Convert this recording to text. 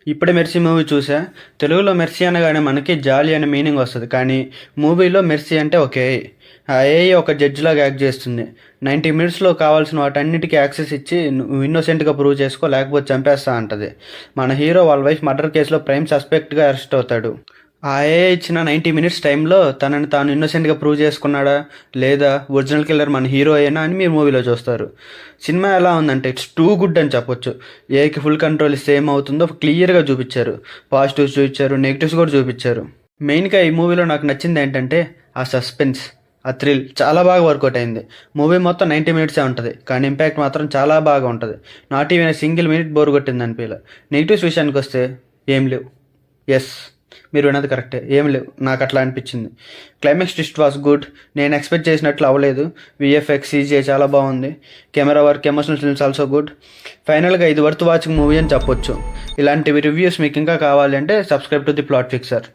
ఇప్పుడే 'mercy' movie చూసా. తెలుగులో 'మెర్సీ' అనగానే మనకి జాలి అనే మీనింగ్ వస్తది. కానీ మూవీలో 'మెర్సీ' అంటే ఒక ఏఐ. ఆ ఏఐ ఒక జడ్జిలాగా యాక్ట్ చేస్తుంది. 90 మినిట్స్‌లో కావాల్సిన వాటన్నిటికి యాక్సెస్ ఇచ్చి నువ్వు ఇన్నోసెంట్‌గా ప్రూవ్ చేసుకో లేకపోతే చంపేస్తా అంటది. మన హీరో వాళ్ళ వైఫ్ మర్డర్ కేసులో ప్రైమ్ సస్పెక్ట్‌గా అరెస్ట్ అవుతాడు. ఆ ఏఐ ఇచ్చిన 90 మినిట్స్ టైంలో తనని తాను ఇన్నోసెంట్‌గా ప్రూవ్ చేసుకున్నాడా? లేదా ఒరిజినల్ కిల్లర్ మన హీరోయేనా అని మీరు మూవీలో చూస్తారు. సినిమా ఎలా ఉందంటే ఇట్స్ టూ గుడ్ అని చెప్పొచ్చు. ఏఐకి ఫుల్ కంట్రోల్ ఇస్తే ఏమవుతుందో క్లియర్‌గా చూపిచ్చారు. పాజిటివ్స్ చూపిచ్చారు, నెగెటివ్స్ కూడా చూపిచ్చారు. మెయిన్‌గా ఈ మూవీలో నాకు నచ్చింది ఏంటంటే ఆ సస్పెన్స్, ఆ థ్రిల్ చాలా బాగా వర్కౌట్ అయింది. మూవీ మొత్తం 90 మినిట్సే ఉంటుంది. కానీ ఇంపాక్ట్ మాత్రం చాలా బాగా ఉంటుంది. Not even single minute bore కొట్టింది అనిపించలే. నెగిటివ్స్ విషయానికి వస్తే ఏం లేవు. ఎస్, మీరు విన్నది కరెక్టే, ఏం లేవు. నాకు అట్లా అనిపించింది. Climax twist was good. నేను ఎక్స్పెక్ట్ చేసినట్లు అవ్వలేదు. విఎఫ్ఎక్స్, సీజీఐ చాలా బాగుంది. Camera work, emotional films also good. ఫైనల్గా ఇది వర్త్ వాచింగ్ మూవీ అని చెప్పొచ్చు. ఇలాంటివి రివ్యూస్ మీకు ఇంకా కావాలి అంటే సబ్స్క్రైబ్ టు ది ప్లాట్ ఫిక్సర్.